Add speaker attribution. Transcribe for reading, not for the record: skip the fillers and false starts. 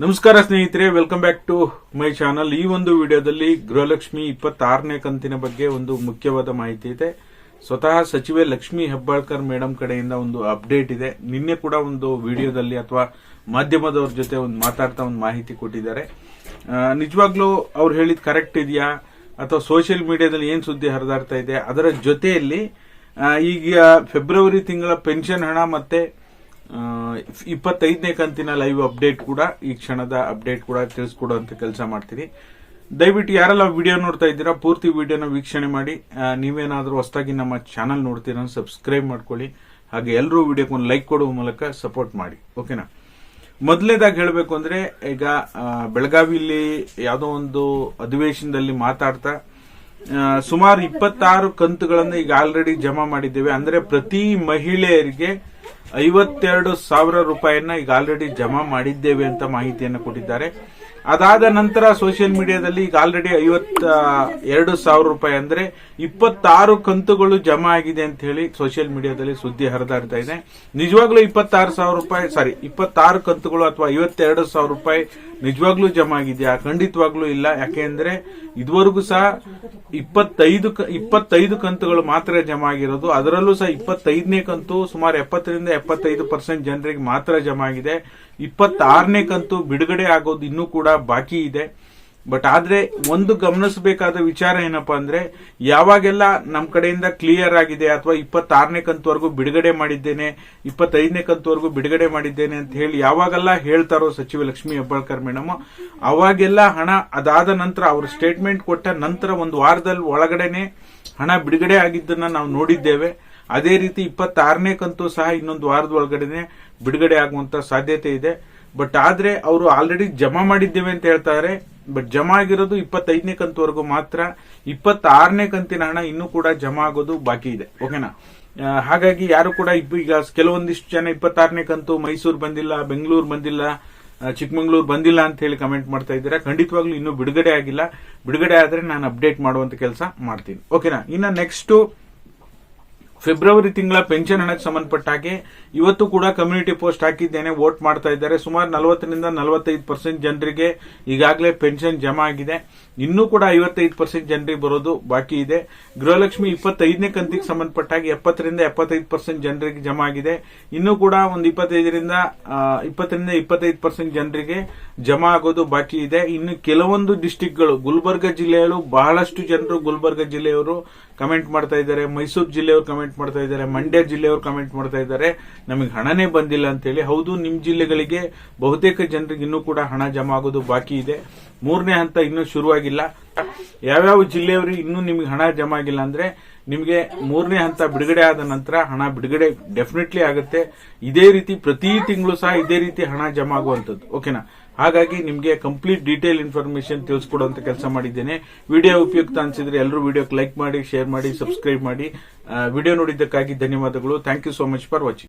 Speaker 1: ನಮಸ್ಕಾರ ಸ್ನೇಹಿತರೆ, welcome back to my channel. ಈ ಒಂದು ವಿಡಿಯೋದಲ್ಲಿ ಗೃಹಲಕ್ಷ್ಮಿ 26ನೇ ಕಂತಿನ ಬಗ್ಗೆ ಒಂದು ಮುಖ್ಯವಾದ ಮಾಹಿತಿ ಇದೆ. ಸ್ವತಃ ಸಚಿವೆ ಲಕ್ಷ್ಮಿ ಹೆಬ್ಬಾಳ್ಕರ್ ಮೇಡಮ್ ಕಡೆಯಿಂದ ಒಂದು ಅಪ್ಡೇಟ್ ಇದೆ. ನಿನ್ನೆ ಕೂಡ ಒಂದು ವಿಡಿಯೋದಲ್ಲಿ ಅಥವಾ ಮಾಧ್ಯಮದವ್ರ ಜೊತೆ ಒಂದು ಮಾತಾಡ್ತಾ ಒಂದು ಮಾಹಿತಿ ಕೊಟ್ಟಿದ್ದಾರೆ. ನಿಜವಾಗ್ಲೂ ಅವ್ರು ಹೇಳಿದ್ ಕರೆಕ್ಟ್ ಇದೆಯಾ ಅಥವಾ ಸೋಷಿಯಲ್ ಮೀಡಿಯಾದಲ್ಲಿ ಏನ್ ಸುದ್ದಿ ಹರಿದಾಡ್ತಾ ಇದೆ, ಅದರ ಜೊತೆಯಲ್ಲಿ ಈಗ ಫೆಬ್ರವರಿ ತಿಂಗಳ ಪೆನ್ಷನ್ ಹಣ ಮತ್ತೆ 25ನೇ ಕಂತಿನ ಲೈವ್ ಅಪ್ಡೇಟ್ ಕೂಡ, ಈ ಕ್ಷಣದ ಅಪ್ಡೇಟ್ ಕೂಡ ತಿಳಿಸ್ಕೊಡುವಂತ ಕೆಲಸ ಮಾಡ್ತೀನಿ. ದಯವಿಟ್ಟು ಯಾರೆಲ್ಲ ವಿಡಿಯೋ ನೋಡ್ತಾ ಇದ್ದೀರಾ ಪೂರ್ತಿ ವಿಡಿಯೋನ ವೀಕ್ಷಣೆ ಮಾಡಿ. ನೀವೇನಾದ್ರೂ ಹೊಸದಾಗಿ ನಮ್ಮ ಚಾನಲ್ ನೋಡ್ತೀರಾ ಸಬ್ಸ್ಕ್ರೈಬ್ ಮಾಡ್ಕೊಳ್ಳಿ. ಹಾಗೆ ಎಲ್ಲರೂ ವಿಡಿಯೋಕ್ಕೆ ಒಂದು ಲೈಕ್ ಕೊಡುವ ಮೂಲಕ ಸಪೋರ್ಟ್ ಮಾಡಿ. ಓಕೆನಾ? ಮೊದಲನೇದಾಗಿ ಹೇಳಬೇಕು ಅಂದ್ರೆ, ಈಗ ಬೆಳಗಾವಿಯಲ್ಲಿ ಯಾವುದೋ ಒಂದು ಅಧಿವೇಶನದಲ್ಲಿ ಮಾತಾಡ್ತಾ ಸುಮಾರು 26 ಕಂತುಗಳನ್ನು ಈಗ ಆಲ್ರೆಡಿ ಜಮಾ ಮಾಡಿದ್ದೇವೆ. ಅಂದ್ರೆ ಪ್ರತಿ ಮಹಿಳೆಯರಿಗೆ 52,000 ರೂಪಾಯಿಯನ್ನ ಈಗ ಆಲ್ರೆಡಿ ಜಮಾ ಮಾಡಿದ್ದೇವೆ ಅಂತ ಮಾಹಿತಿಯನ್ನು ಕೊಟ್ಟಿದ್ದಾರೆ. ಅದಾದ ನಂತರ ಸೋಷಿಯಲ್ ಮೀಡಿಯಾದಲ್ಲಿ ಈಗ ಆಲ್ರೆಡಿ 52,000 ರೂಪಾಯಿ ಅಂದ್ರೆ 26 ಕಂತುಗಳು ಜಮಾ ಆಗಿದೆ ಅಂತ ಹೇಳಿ ಸೋಷಿಯಲ್ ಮೀಡಿಯಾದಲ್ಲಿ ಸುದ್ದಿ ಹರಿದಾಡ್ತಾ ಇದೆ. ನಿಜವಾಗ್ಲೂ 26,000 ರೂಪಾಯಿ 26 ಕಂತುಗಳು ಅಥವಾ 52,000 ರೂಪಾಯಿ ನಿಜವಾಗ್ಲೂ ಜಮಾ ಆಗಿದೆಯಾ? ಖಂಡಿತವಾಗ್ಲೂ ಇಲ್ಲ. ಯಾಕೆಂದ್ರೆ ಇದುವರೆಗೂ ಸಹ 25 ಕಂತುಗಳು ಮಾತ್ರ ಜಮಾ ಆಗಿರೋದು. ಅದರಲ್ಲೂ ಸಹ 25ನೇ ಕಂತು ಸುಮಾರು 70ರಿಂದ 75% ಜನರಿಗೆ ಮಾತ್ರ ಜಮಾ ಆಗಿದೆ. 26ನೇ ಕಂತು ಬಿಡುಗಡೆ ಆಗೋದು ಇನ್ನೂ ಕೂಡ ಬಾಕಿ ಇದೆ. ಬಟ್ ಆದ್ರೆ ಒಂದು ಗಮನಿಸಬೇಕಾದ ವಿಚಾರ ಏನಪ್ಪಾ ಅಂದ್ರೆ, ಯಾವಾಗೆಲ್ಲ ನಮ್ ಕಡೆಯಿಂದ ಕ್ಲಿಯರ್ ಆಗಿದೆ ಅಥವಾ 26ನೇ ಕಂತುವರೆಗೂ ಬಿಡುಗಡೆ ಮಾಡಿದ್ದೇನೆ, 25ನೇ ಕಂತುವರೆಗೂ ಬಿಡುಗಡೆ ಮಾಡಿದ್ದೇನೆ ಅಂತ ಹೇಳಿ ಯಾವಾಗೆಲ್ಲ ಹೇಳ್ತಾರೋ ಸಚಿವ ಲಕ್ಷ್ಮಿ ಹೆಬ್ಬಾಳ್ಕರ್ ಮೇಡಮ್, ಅವಾಗೆಲ್ಲ ಹಣ ಅದಾದ ನಂತರ ಅವರು ಸ್ಟೇಟ್ಮೆಂಟ್ ಕೊಟ್ಟ ನಂತರ ಒಂದು ವಾರದಲ್ಲಿ ಒಳಗಡೆನೆ ಹಣ ಬಿಡುಗಡೆ ಆಗಿದ್ದನ್ನ ನಾವು ನೋಡಿದ್ದೇವೆ. ಅದೇ ರೀತಿ 26ನೇ ಕಂತು ಸಹ ಇನ್ನೊಂದು ವಾರದ ಒಳಗಡೆನೆ ಬಿಡುಗಡೆ ಆಗುವಂತ ಸಾಧ್ಯತೆ ಇದೆ. ಬಟ್ ಆದ್ರೆ ಅವರು ಆಲ್ರೆಡಿ ಜಮಾ ಮಾಡಿದ್ದೇವೆ ಅಂತ ಹೇಳ್ತಾರೆ. ಬಟ್ ಜಮಾ ಆಗಿರೋದು 25ನೇ ಕಂತುವರೆಗೂ ಮಾತ್ರ. 26ನೇ ಕಂತಿನ ಹಣ ಇನ್ನೂ ಕೂಡ ಜಮಾ ಆಗೋದು ಬಾಕಿ ಇದೆ. ಓಕೆನಾ? ಹಾಗಾಗಿ ಯಾರು ಕೂಡ ಈಗ ಕೆಲವೊಂದಿಷ್ಟು ಜನ 26ನೇ ಕಂತು ಮೈಸೂರು ಬಂದಿಲ್ಲ, ಬೆಂಗಳೂರು ಬಂದಿಲ್ಲ, ಚಿಕ್ಕಮಂಗ್ಳೂರು ಬಂದಿಲ್ಲ ಅಂತ ಹೇಳಿ ಕಮೆಂಟ್ ಮಾಡ್ತಾ ಇದ್ದೀರಾ. ಖಂಡಿತವಾಗ್ಲೂ ಇನ್ನೂ ಬಿಡುಗಡೆ ಆಗಿಲ್ಲ. ಬಿಡುಗಡೆ ಆದ್ರೆ ನಾನು ಅಪ್ಡೇಟ್ ಮಾಡುವಂತ ಕೆಲಸ ಮಾಡ್ತೀನಿ. ಓಕೆನಾ? ಇನ್ನ ನೆಕ್ಸ್ಟ್ ಫೆಬ್ರವರಿ ತಿಂಗಳ ಪೆನ್ಷನ್ ಹಣಕ್ಕೆ ಸಂಬಂಧಪಟ್ಟ ಹಾಗೆ ಇವತ್ತು ಕೂಡ ಕಮ್ಯುನಿಟಿ ಪೋಸ್ಟ್ ಹಾಕಿದ್ದೇನೆ. ವೋಟ್ ಮಾಡ್ತಾ ಇದ್ದಾರೆ. ಸುಮಾರು 40ರಿಂದ 45% ಜನರಿಗೆ ಈಗಾಗಲೇ ಪೆನ್ಷನ್ ಜಮಾ ಆಗಿದೆ. ಇನ್ನೂ ಕೂಡ 55% ಜನರಿಗೆ ಬರೋದು ಬಾಕಿ ಇದೆ. ಗೃಹಲಕ್ಷ್ಮಿ 25ನೇ ಕಂತಿಗೆ ಸಂಬಂಧಪಟ್ಟ ಹಾಗೆ 70ರಿಂದ 75% ಜನರಿಗೆ ಜಮಾ ಆಗಿದೆ. ಇನ್ನೂ ಕೂಡ ಒಂದು 20ರಿಂದ 25% ಜನರಿಗೆ ಜಮಾ ಆಗೋದು ಬಾಕಿ ಇದೆ. ಇನ್ನು ಕೆಲವೊಂದು ಡಿಸ್ಟಿಕ್ಗಳು, ಗುಲ್ಬರ್ಗ ಜಿಲ್ಲೆಯಲ್ಲೂ ಬಹಳಷ್ಟು ಜನರು ಗುಲ್ಬರ್ಗ ಜಿಲ್ಲೆಯವರು ಕಮೆಂಟ್ ಮಾಡ್ತಾ ಇದ್ದಾರೆ, ಮೈಸೂರು ಜಿಲ್ಲೆಯವರು ಕಮೆಂಟ್ ಮಾಡ್ತಾ ಇದ್ದಾರೆ, ಮಂಡ್ಯ ಜಿಲ್ಲೆಯವರು ಕಮೆಂಟ್ ಮಾಡ್ತಾ ಇದ್ದಾರೆ ನಮಗೆ ಹಣನೇ ಬಂದಿಲ್ಲ ಅಂತ ಹೇಳಿ. ಹೌದು, ನಿಮ್ ಜಿಲ್ಲೆಗಳಿಗೆ ಬಹುತೇಕ ಜನರಿಗೆ ಇನ್ನೂ ಕೂಡ ಹಣ ಜಮಾ ಆಗೋದು ಬಾಕಿ ಇದೆ. 3ನೇ ಹಂತ ಇನ್ನೂ ಶುರುವಾಗಿಲ್ಲ. ಯಾವ್ಯಾವ ಜಿಲ್ಲೆಯವರಿಗೆ ಇನ್ನೂ ನಿಮ್ಗೆ ಹಣ ಜಮಾ ಆಗಿಲ್ಲ ಅಂದ್ರೆ, ನಿಮಗೆ 3ನೇ ಹಂತ ಬಿಡುಗಡೆ ಆದ ನಂತರ ಹಣ ಬಿಡುಗಡೆ ಡೆಫಿನೆಟ್ಲಿ ಆಗುತ್ತೆ. ಇದೇ ರೀತಿ ಪ್ರತಿ ತಿಂಗಳು ಸಹ ಇದೇ ರೀತಿ ಹಣ ಜಮಾ ಆಗುವಂತದ್ದು. ಓಕೆನಾ? ಹಾಗಾಗಿ ನಿಮಗೆ ಕಂಪ್ಲೀಟ್ ಡೀಟೇಲ್ ಇನ್ಫಾರ್ಮೇಶನ್ ತಿಳಿಸ್ಕೊಡುವಂತ ಕೆಲಸ ಮಾಡಿದ್ದೇನೆ. ವಿಡಿಯೋ ಉಪಯುಕ್ತ ಅನ್ಸಿದ್ರೆ ಎಲ್ಲರೂ ವಿಡಿಯೋಕ್ಕೆ ಲೈಕ್ ಮಾಡಿ, ಶೇರ್ ಮಾಡಿ, ಸಬ್ಸ್ಕ್ರೈಬ್ ಮಾಡಿ. ವಿಡಿಯೋ ನೋಡಿದ್ದಕ್ಕಾಗಿ ಧನ್ಯವಾದಗಳು. Thank you so much for watching.